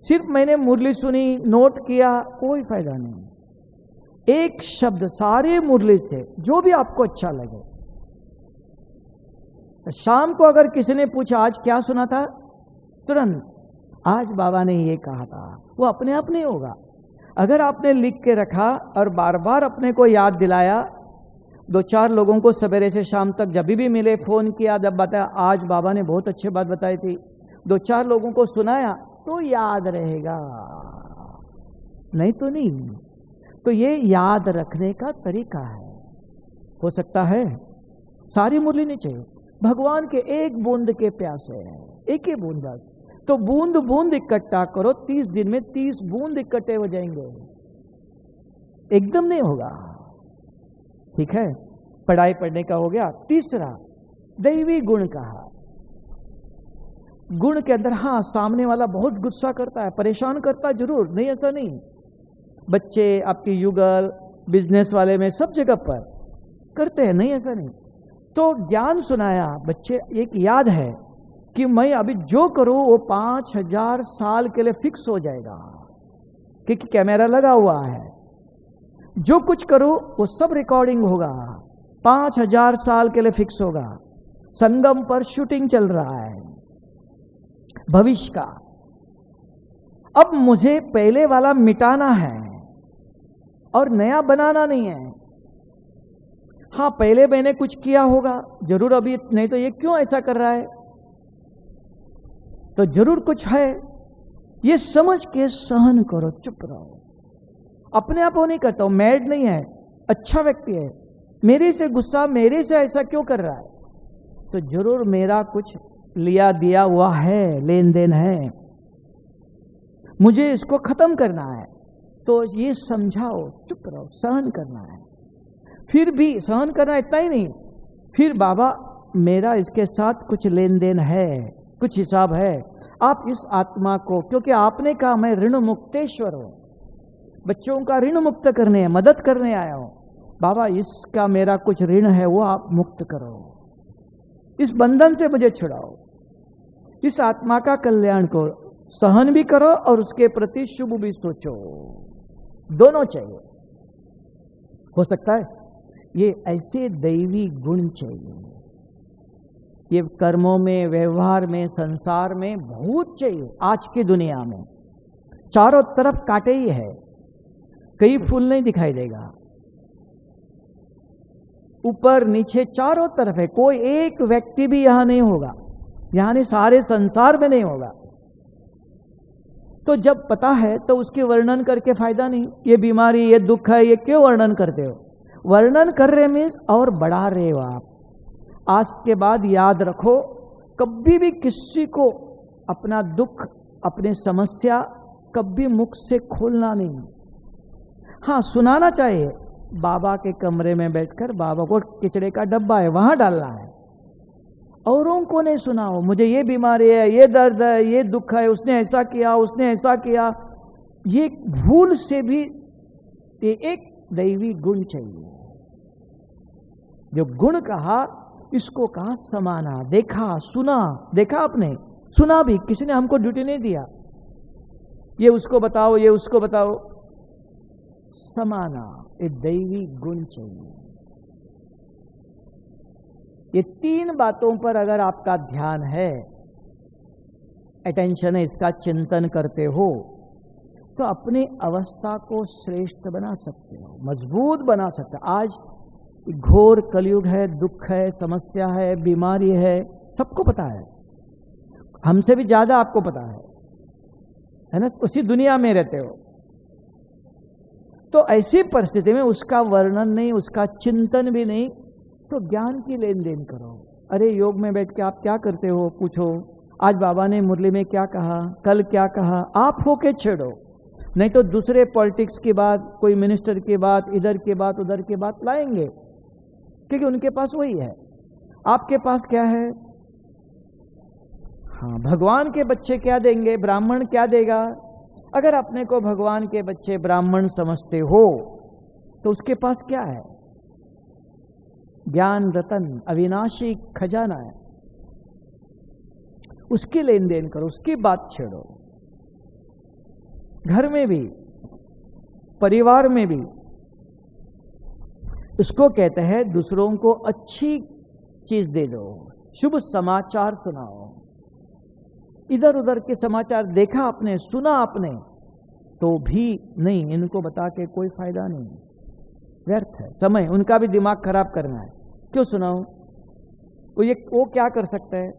सिर्फ मैंने मुरली सुनी, नोट किया, कोई फायदा नहीं। एक शब्द सारे मुरली से, जो भी आपको अच्छा लगे। शाम को अगर किसी ने पूछा आज क्या सुना था, तुरंत आज बाबा ने ये कहा था, वो अपने आप नहीं होगा। अगर आपने लिख के रखा और बार बार अपने को याद दिलाया, 2-4 लोगों को सवेरे से शाम तक जब भी मिले फोन किया, जब बताया आज बाबा ने बहुत अच्छी बात बताई थी, 2-4 लोगों को सुनाया, तो याद रहेगा, नहीं तो नहीं। तो ये याद रखने का तरीका है। हो सकता है सारी मुरली नहीं चाहिए, भगवान के एक बूंद के प्यासे हैं, एक ही बूंद बस। तो बूंद बूंद इकट्ठा करो, 30 दिन में 30 बूंद इकट्ठे हो जाएंगे, एकदम नहीं होगा, ठीक है। पढ़ाई पढ़ने का हो गया। तीसरा दैवी गुण कहा। गुण के अंदर हाँ, सामने वाला बहुत गुस्सा करता है, परेशान करता है, जरूर, नहीं ऐसा नहीं। बच्चे आपके युगल बिजनेस वाले में सब जगह पर करते हैं, नहीं ऐसा नहीं। तो ज्ञान सुनाया, बच्चे एक याद है कि मैं अभी जो करूं वो 5000 साल के लिए फिक्स हो जाएगा, क्योंकि कैमरा लगा हुआ है। जो कुछ करूं वो सब रिकॉर्डिंग होगा, 5000 साल के लिए फिक्स होगा। संगम पर शूटिंग चल रहा है भविष्य का। अब मुझे पहले वाला मिटाना है और नया बनाना नहीं है। हाँ, पहले मैंने कुछ किया होगा जरूर, अभी नहीं तो ये क्यों ऐसा कर रहा है, तो जरूर कुछ है। ये समझ के सहन करो, चुप रहो। अपने आप वो नहीं करता हूं, मैड नहीं है, अच्छा व्यक्ति है, मेरे से गुस्सा, मेरे से ऐसा क्यों कर रहा है, तो जरूर मेरा कुछ लिया दिया हुआ है, लेन देन है, मुझे इसको खत्म करना है। तो ये समझाओ, चुप रहो, सहन करना है। फिर भी सहन करना इतना ही नहीं, फिर बाबा मेरा इसके साथ कुछ लेन देन है, कुछ हिसाब है, आप इस आत्मा को, क्योंकि आपने कहा मैं ऋण मुक्तेश्वर हूं, बच्चों का ऋण मुक्त करने, मदद करने आया हूं, बाबा इसका मेरा कुछ ऋण है वो आप मुक्त करो, इस बंधन से मुझे छुड़ाओ, इस आत्मा का कल्याण को सहन भी करो और उसके प्रति शुभ भी सोचो। दोनों चाहिए। हो सकता है ये ऐसे दैवी गुण चाहिए, ये कर्मों में, व्यवहार में, संसार में बहुत चाहिए। आज की दुनिया में चारों तरफ कांटे ही है, कहीं फूल नहीं दिखाई देगा, ऊपर नीचे चारों तरफ है, कोई एक व्यक्ति भी यहां नहीं होगा, यहां नहीं, सारे संसार में नहीं होगा। तो जब पता है तो उसकी वर्णन करके फायदा नहीं। ये बीमारी, ये दुख है, ये क्यों वर्णन करते हो? वर्णन कर रहे मीन्स और बढ़ा रहे हो आप। आज के बाद याद रखो, कभी भी किसी को अपना दुख, अपनी समस्या कभी मुख से खोलना नहीं। हाँ, सुनाना चाहिए, बाबा के कमरे में बैठकर बाबा को किचड़े का डब्बा है वहां डालना है, औरों को नहीं सुनाओ, मुझे ये बीमारी है, ये दर्द है, ये दुख है, उसने ऐसा किया, उसने ऐसा किया। ये भूल से भी ये एक दैवी गुण चाहिए। जो गुण कहा, इसको कहा समाना। देखा, सुना, देखा आपने, सुना भी, किसी ने हमको ड्यूटी नहीं दिया, ये उसको बताओ, ये उसको बताओ, समाना, एक दैवी गुण चाहिए। ये तीन बातों पर अगर आपका ध्यान है, अटेंशन है, इसका चिंतन करते हो, तो अपनी अवस्था को श्रेष्ठ बना सकते हो, मजबूत बना सकते हो। आज घोर कलयुग है, दुख है, समस्या है, बीमारी है, सबको पता है, हमसे भी ज्यादा आपको पता है ना, उसी दुनिया में रहते हो। तो ऐसी परिस्थिति में उसका वर्णन नहीं, उसका चिंतन भी नहीं, तो ज्ञान की लेन देन करो। अरे योग में बैठ के आप क्या करते हो, पूछो, आज बाबा ने मुरली में क्या कहा, कल क्या कहा, आप होके छेड़ो। नहीं तो दूसरे पॉलिटिक्स की बात, कोई मिनिस्टर की बात, इधर की बात, उधर की बात लाएंगे, क्योंकि उनके पास वही है। आपके पास क्या है? हाँ, भगवान के बच्चे क्या देंगे, ब्राह्मण क्या देगा। अगर अपने को भगवान के बच्चे ब्राह्मण समझते हो तो उसके पास क्या है? ज्ञान रतन, अविनाशी खजाना है, उसकी लेन देन करो, उसकी बात छेड़ो। घर में भी, परिवार में भी, उसको कहते हैं दूसरों को अच्छी चीज दे दो, शुभ समाचार सुनाओ। इधर उधर के समाचार देखा आपने, सुना आपने, तो भी नहीं, इनको बता के कोई फायदा नहीं, व्यर्थ है समय, उनका भी दिमाग खराब करना है। क्यों सुनाओ? वो क्या कर सकता है?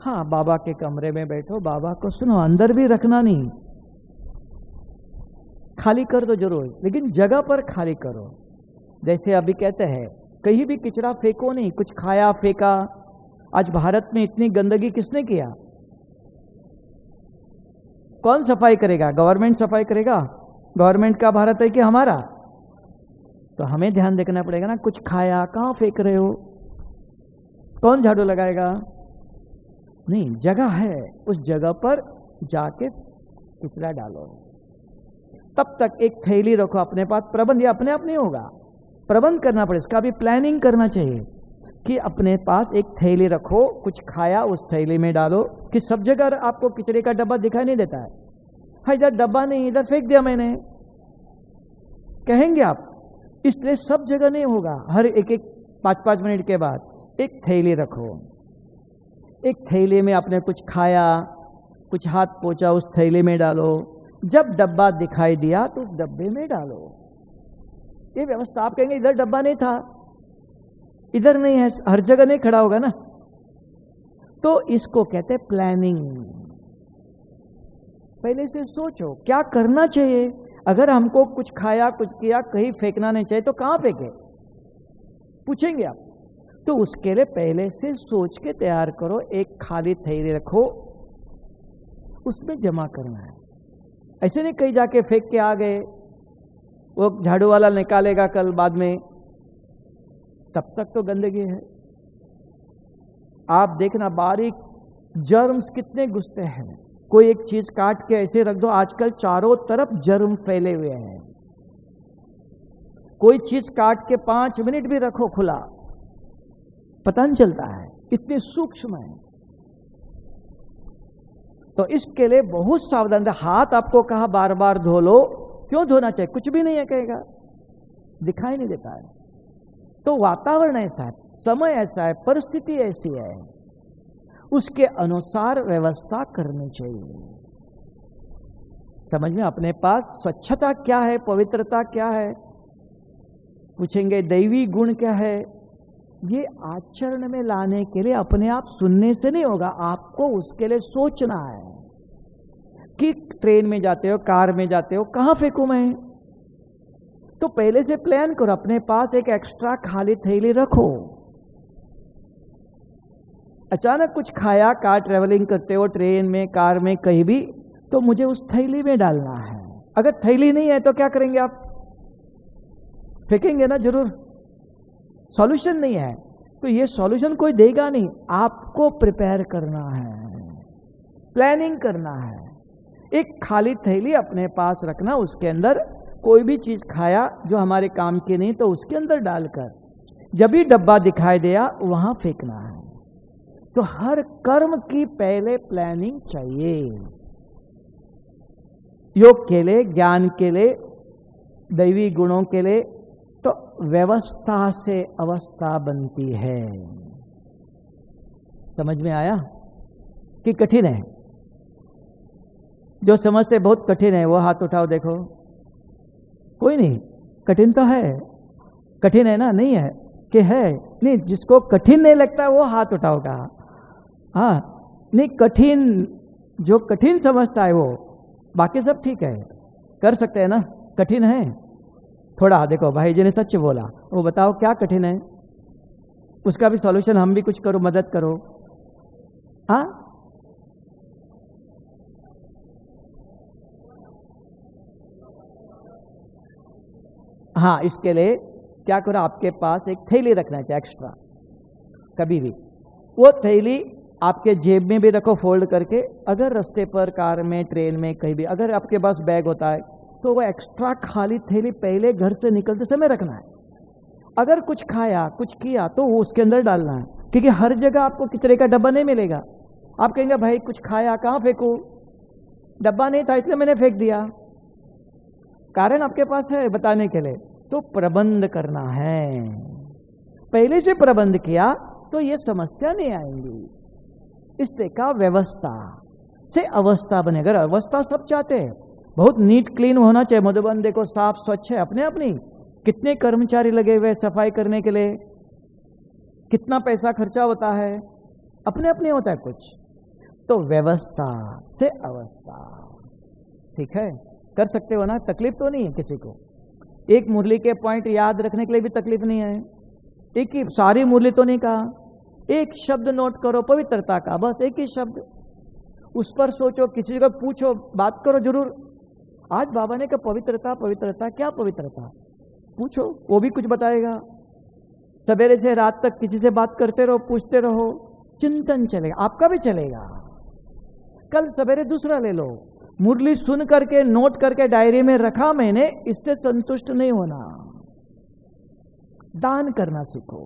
हाँ, बाबा के कमरे में बैठो, बाबा को सुनो, अंदर भी रखना नहीं, खाली कर दो जरूर, लेकिन जगह पर खाली करो। जैसे अभी कहते हैं, कहीं भी किचड़ा फेंको नहीं, कुछ खाया फेंका। आज भारत में इतनी गंदगी किसने किया? कौन सफाई करेगा? गवर्नमेंट सफाई करेगा? गवर्नमेंट का भारत है कि हमारा? तो हमें ध्यान देखना पड़ेगा ना, कुछ खाया कहाँ फेंक रहे हो? कौन झाड़ू लगाएगा? नहीं, जगह है, उस जगह पर जाके कचरा डालो। तब तक एक थैली रखो अपने पास। प्रबंध ये अपने आप नहीं होगा, प्रबंध करना पड़ेगा, इसका भी प्लानिंग करना चाहिए कि अपने पास एक थैली रखो, कुछ खाया उस थैली में डालो। कि सब जगह आपको कचरे का डब्बा दिखाई नहीं देता है, हाँ इधर डब्बा नहीं, इधर फेंक दिया मैंने, कहेंगे आप। इसलिए सब जगह नहीं होगा, हर एक 5-5 मिनट के बाद एक थैली रखो। एक थैली में आपने कुछ खाया, कुछ हाथ पोंछा, उस थैली में डालो। जब डब्बा दिखाई दिया तो उस डब्बे में डालो। ये व्यवस्था। आप कहेंगे इधर डब्बा नहीं था, इधर नहीं है, हर जगह नहीं खड़ा होगा ना। तो इसको कहते हैं प्लानिंग। पहले से सोचो क्या करना चाहिए। अगर हमको कुछ खाया, कुछ किया, कहीं फेंकना नहीं चाहिए तो कहां फेंके, पूछेंगे आप। तो उसके लिए पहले से सोच के तैयार करो। एक खाली थैली रखो, उसमें जमा करना है। ऐसे नहीं कहीं जाके फेंक के आ गए, वो झाड़ू वाला निकालेगा कल बाद में, तब तक तो गंदगी है। आप देखना बारीक जर्म्स कितने घुसते हैं। कोई एक चीज काट के ऐसे रख दो, आजकल चारों तरफ जर्म फैले हुए हैं। कोई चीज काट के 5 मिनट भी रखो खुला, पता नहीं चलता है, इतने सूक्ष्म है। तो इसके लिए बहुत सावधान। हाथ आपको कहा बार बार धो लो, क्यों धोना चाहिए? कुछ भी नहीं है कहेगा, दिखाई नहीं देता है। तो वातावरण ऐसा है, समय ऐसा है, परिस्थिति ऐसी है, उसके अनुसार व्यवस्था करनी चाहिए। समझ में? अपने पास स्वच्छता क्या है, पवित्रता क्या है, पूछेंगे दैवी गुण क्या है, ये आचरण में लाने के लिए अपने आप सुनने से नहीं होगा, आपको उसके लिए सोचना है। कि ट्रेन में जाते हो, कार में जाते हो, कहां फेंकूं मैं? तो पहले से प्लान करो, अपने पास एक एक्स्ट्रा खाली थैली रखो। अचानक कुछ खाया, कार ट्रेवलिंग करते हो, ट्रेन में, कार में, कहीं भी, तो मुझे उस थैली में डालना है। अगर थैली नहीं है तो क्या करेंगे आप? फेंकेंगे ना जरूर। सॉल्यूशन नहीं है तो ये सॉल्यूशन कोई देगा नहीं, आपको प्रिपेयर करना है, प्लानिंग करना है। एक खाली थैली अपने पास रखना, उसके अंदर कोई भी चीज खाया जो हमारे काम की नहीं तो उसके अंदर डालकर जब भी डब्बा दिखाई दिया वहां फेंकना है। तो हर कर्म की पहले प्लानिंग चाहिए, योग के लिए, ज्ञान के लिए, दैवी गुणों के लिए। तो व्यवस्था से अवस्था बनती है। समझ में आया कि कठिन है? जो समझते बहुत कठिन है वो हाथ उठाओ, देखो। कोई नहीं, कठिन तो है। कठिन है ना? नहीं है कि है? नहीं, जिसको कठिन नहीं लगता वो हाथ उठाओगा। हाँ, नहीं कठिन, जो कठिन समझता है वो, बाकी सब ठीक है, कर सकते हैं ना। कठिन है थोड़ा, देखो भाई जी ने सच बोला, वो बताओ क्या कठिन है, उसका भी सॉल्यूशन हम भी कुछ करो, मदद करो। हाँ, हाँ, इसके लिए क्या करो, आपके पास एक थैली रखना चाहिए एक्स्ट्रा, कभी भी। वो थैली आपके जेब में भी रखो फोल्ड करके। अगर रास्ते पर, कार में, ट्रेन में, कहीं भी अगर आपके पास बैग होता है तो वो एक्स्ट्रा खाली थैली पहले घर से निकलते समय रखना है। अगर कुछ खाया, कुछ किया तो वो उसके अंदर डालना है, क्योंकि हर जगह आपको कचरे का डब्बा नहीं मिलेगा। आप कहेंगे भाई कुछ खाया कहाँ फेंकूं, डब्बा नहीं था इसलिए मैंने फेंक दिया। कारण आपके पास है बताने के लिए। तो प्रबंध करना है, पहले से प्रबंध किया तो ये समस्या नहीं आएंगी। इसलिए का व्यवस्था से अवस्था बने। अगर अवस्था सब चाहते हैं, बहुत नीट क्लीन होना चाहिए। मधुबन देखो साफ स्वच्छ है, अपने अपनी कितने कर्मचारी लगे हुए सफाई करने के लिए, कितना पैसा खर्चा होता है, अपने अपने होता है कुछ। तो व्यवस्था से अवस्था, ठीक है, कर सकते हो ना, तकलीफ तो नहीं है किसी को। एक मुरली के पॉइंट याद रखने के लिए भी तकलीफ नहीं है, एक ही सारी मुरली तो नहीं कहा, एक शब्द नोट करो पवित्रता का, बस एक ही शब्द, उस पर सोचो, किसी को पूछो, बात करो जरूर। आज बाबा ने कहा पवित्रता, पवित्रता, क्या पवित्रता? पूछो, वो भी कुछ बताएगा। सवेरे से रात तक किसी से बात करते रहो, पूछते रहो, चिंतन चलेगा, आपका भी चलेगा। कल सवेरे दूसरा ले लो। मुरली सुन करके नोट करके डायरी में रखा मैंने, इससे संतुष्ट नहीं होना, दान करना सीखो।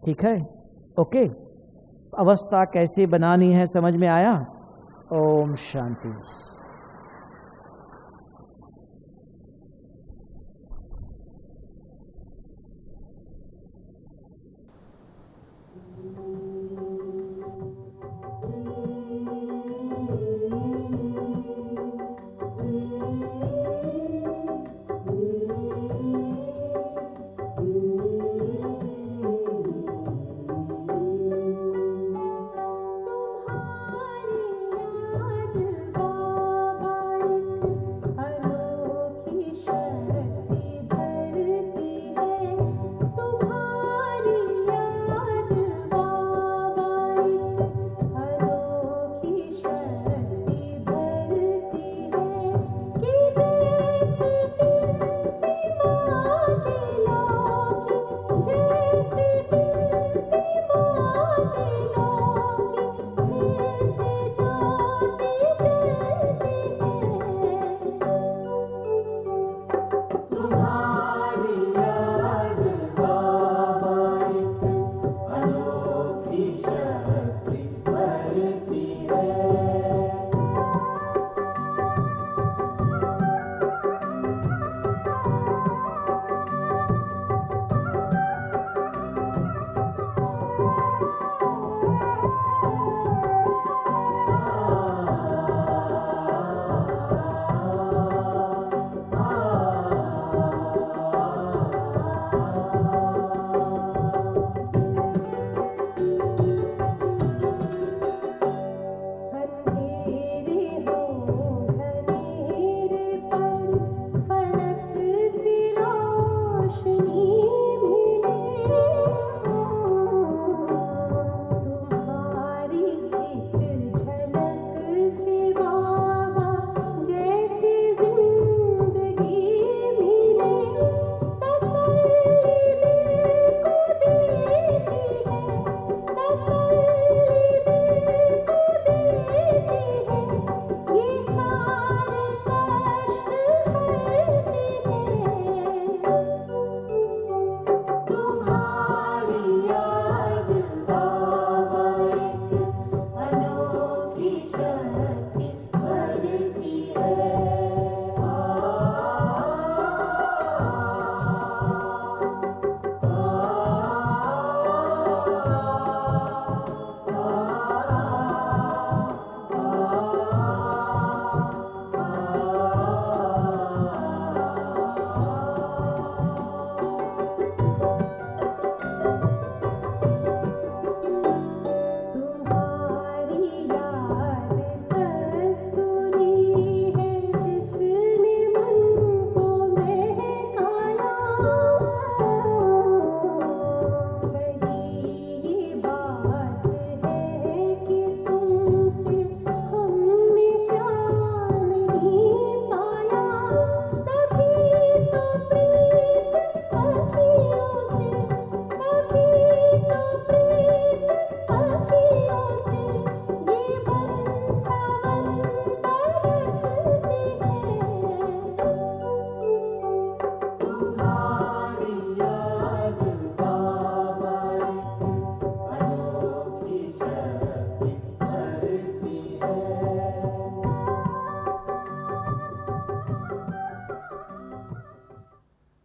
ठीक है, ओके। अवस्था कैसी बनानी है समझ में आया। ओम शांति।